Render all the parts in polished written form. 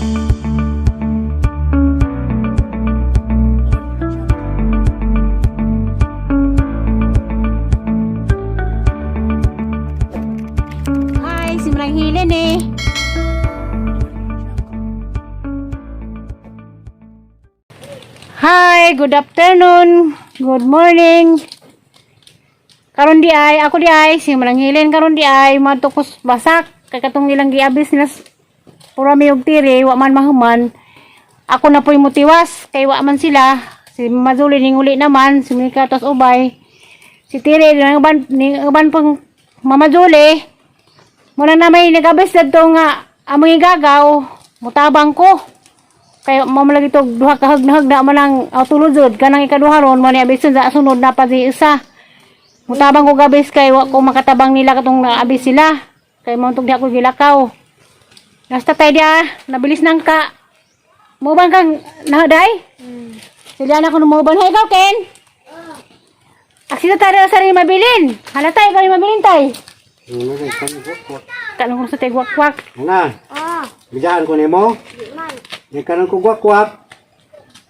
Hi, simulang hilin eh. Hi, good afternoon. Good morning. Karon di ay, ako di ay, simulang hilin karon di ay, matukos basak. Kay katong ilang giabis nila pura miyog tiri, wa man mahuman. Ako na po'y mutiwas, kay wa man sila. Si Mazuli ning uli naman, si Mika tos ubay. Si Tiri, ng uban pang Mamazuli. Muna na may nagabis na ito nga, amoy gagaw, mutabang ko. Kaya mamalagi ito, duha kahag na manang tuluzod, kanang ikaduha ron, mani abisun sa sunod na pa si isa. Mutabang ko gabis kay wa ko makatabang nila katong naabis sila. Kay mauntog di ako gilakaw. Nasta tayo dia, nabilis nang ka. Mubang kang nahaday? Sila na ko numuban. Hay ikaw, Ken? Aksita tayo sa rin mabilin. Halatay, ikaw rin mabilin tayo. Kanong kung sa tayo gwak-gwak. Nga, bigyan ko nimo. Di ka nang kugwak-gwak.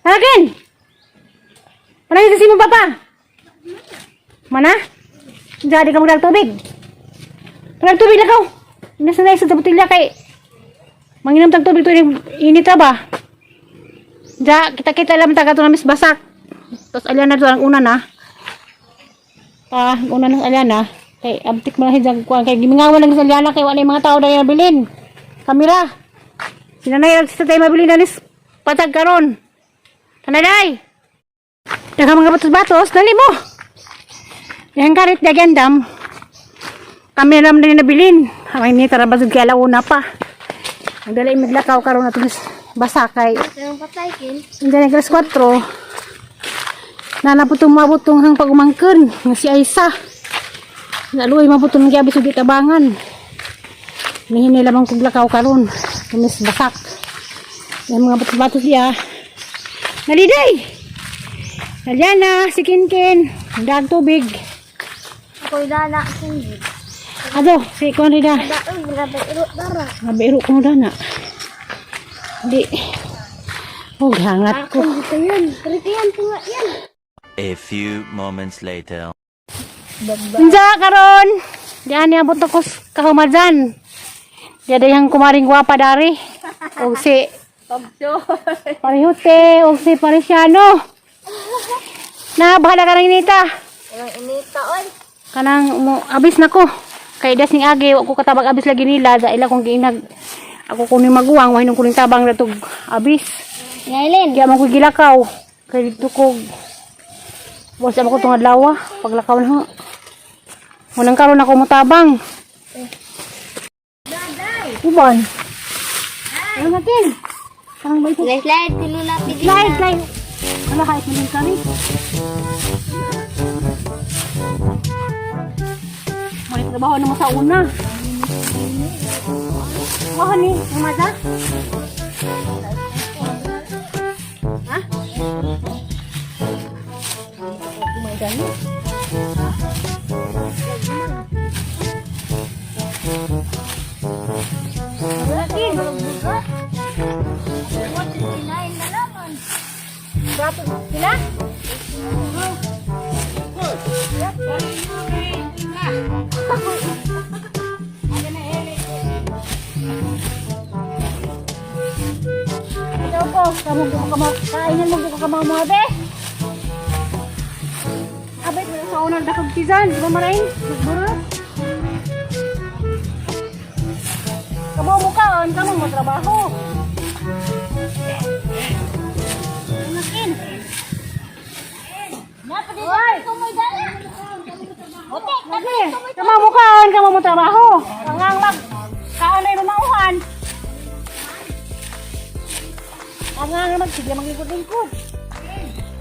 Ken! Mana yung mo papa? Mana? Jadi ka magdag tubig. Magdag tubig lang ko. Nasa na isa sa butilya kay manginom tag tubig to init ba? Ja, kita lang taga to namis basak. Tapos alyan na to ang una na. Una ng alyan na. Kay abtik mo lang hijag kuan kay gimingawan lang sa alyan kay wala yung mga tao dahil nabilin. Kamera. Sinanay sa tayo mabilin na nis patag karon. Tanaday. Daga mga batos-batos, dali mo. Yang karit dagendam. Kamera mo na nabilin. Hamay ni tarabazod kay alauna pa. Nagdala imiglakaw karon na tulis basakay. Ang patay, Ken. Hindi na kelas 4. Nanaputong mabutong hang pagumangkin nga si Aisa. Naluoy mabutong ng gabi sugit abangan. Nihin nila bang kuglakaw karon. Tumis basak. Yung mga batos-batos diya. Naliday! Nalyana, si Kinkin. Dag tubig. Ako'y dana, singit. Ado, si Kuan Rida. Daon, grabe, irot dara. Mabiro ko mo dana. Di. Oh, hangat ko. Akong dito yun. Kritiyan ko nga yan. A few moments later. Unsa karon? Diyan niya buto ko kahumadyan. Diyan dayang kumaring gwapa dari. Og si Parihute, og si Parisiano. Na bahala ka nang inita. Ilang inita, oy. Kanang mo abis na ko. Kay das ning agi wa ko katabag abis lagi nila sa ila kong ginag. Ako kunin maguwang wa hinung kuning tabang na tug abis. Ngayon, Kaya man ko gilakaw. Kay dito ko wasa ko tong adlaw paglakaw na. Munang karon ako motabang. Uban. Ano natin? Parang ba ito? slide, tilulapid din Slide, na. slide. Wala kahit mo din kami. May trabaho naman sa una. Trabaho ni, yung mata? Ha? May gani? Lagi, bugat. What is kinain na naman? Dapat sila? Ikaw ko, kamu kainan mo buka kamao mo abe. Abe, sa unang dakog tizan, di ba marain? Nagburo. Kamu mo kaon, kamu mo trabaho. Nakin. Oy! Kumoy dala. Ote, Kasi, kamu mo kaon, kamu mo trabaho. Ang mag kaon ay rumauhan. Ang mag sige magikot-ikot.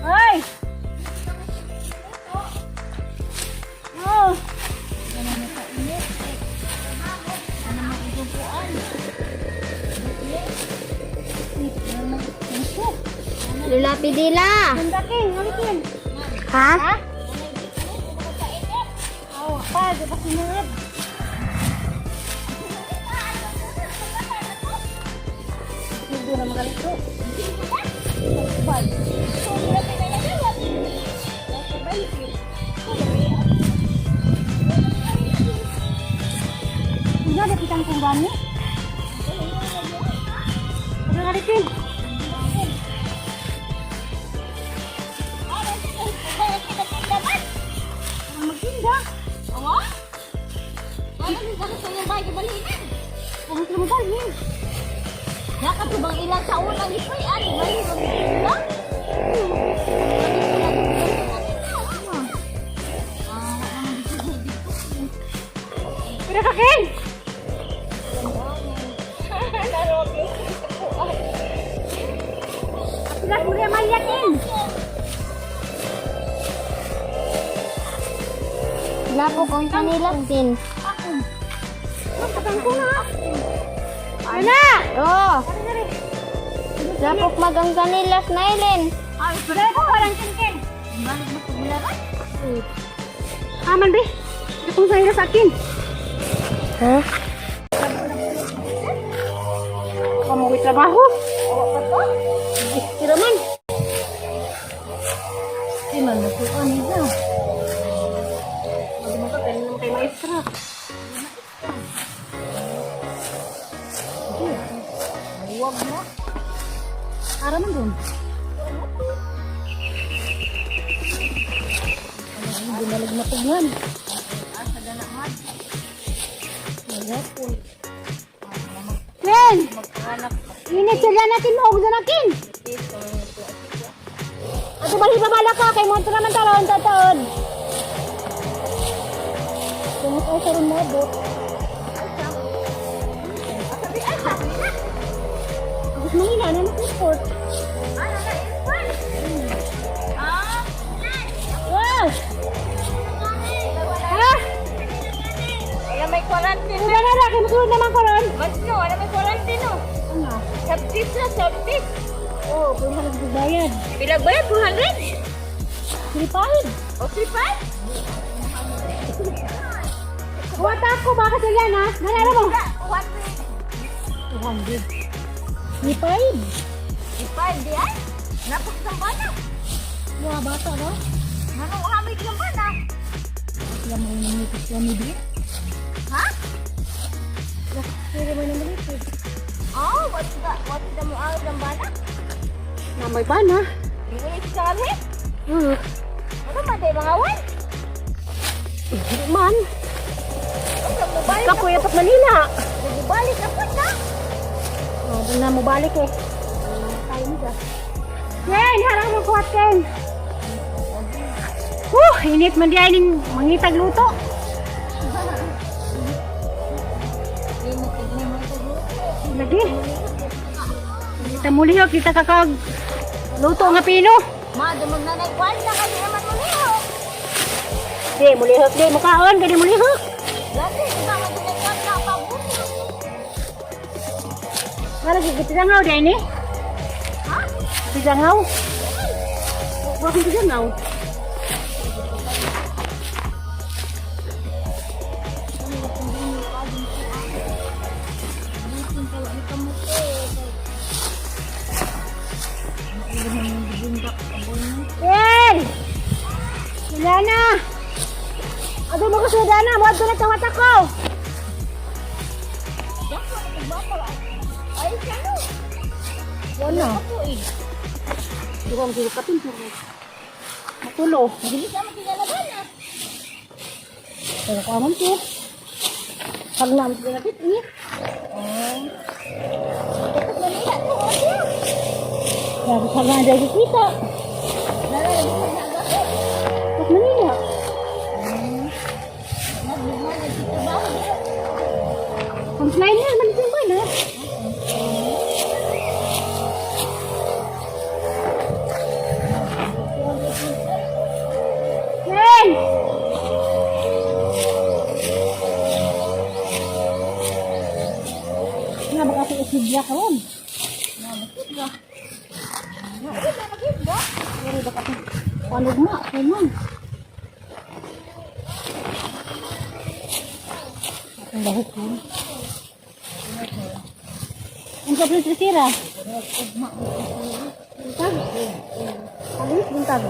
Ay! Oh! Lulapid nila. Sandaking, ulitin. Ha? Oh, pa, di pa sinunod. na makalito. Hindi ada kitang tunggani. Udah ngalitin. Magtinda. Oo? Ano yung bakit sa yung bahay balinan? Ang trabalhin. Nakatubang ilang taon lang ito ay ano, may magtinda? Pero kakin. Sudah mulai mayakin. Wala po kong kanila din. Matang ko na. Ana. Oh. Wala po magang kanilas na ilin. Ay, pwede ko parang kinkin. Balik mo sa bilaran? Aman be. Ito kong sa'yo sa akin. Ha? Kamu trabaho. Tira man. Di man na po kanila. Hindi mo ka kayo naman kay maestra. Huwag mo. Para man dun. Binalag na tignan. Ken! Init sila natin mo. Huwag natin. Ato bali babala ka. Kay mo ito naman taon. Kung ay sa rumabot. Tapos mahina na mag-report. Wow! Ha? Wala may quarantine. Wala na kay masulod naman ko ron. Mas no, wala may quarantine no. Ano? Subtis na, subtis. Oo, kung halag bayad. Bilang ba yan? 200? Silipahid. O 35? Buwata ako, baka sila na. Nanalo mo? 100. 200. Silipahid. 35 di ay? Napos ng bana. Mga bata, no? Manong hamig ng bana. Sila mo yung nangipis sila mo din. Ha? Sila mo yung nangipis. Oh, what's the mo awit ng bana? Namay ba na? Di ko yung sasabi? Ano ba tayo mga awan? Hindi man. Ano balik na Kapoy apat Manila. balik na po na. Oh, doon na mo balik eh. Tayo mo dyan. Ken, harang mo kuhat, Ken. Init man diyan yung mangitag luto. Lagi. Kita muli ho, kita kakag luto nga pino. Ma, dumag na nagkwanta kasi naman mo niyo. Di, muli ho, di, mukaon, gani muli ho. Dati, di ba mag-nagkwanta pa buto? Para gigitangaw diyan ni. Ha? Gitangaw. Bakit gitangaw? Ken! Wala na! Ado mo kasuda na, mo ito na tawat ako! Ay, kano? Wala. Ako eh. Di ko ang silukapin po. Matulo. Bilis naman kinalaban ah. Kaya ko naman po. Pag naman sila natin, ini. Tapos Manila, ito ako. Kaya ko nga dahil kita. Nalalabas na agad eh. Tapos Manila. Nagluma, nagtitrabaho dito. Ang slide na, malitin ba na? Ken! Nga baka sa isidya ka ron. Pero baka sa palugma, kailan? Ang lahok ko. Ang kapit sa sira. Buntag. Alis buntag.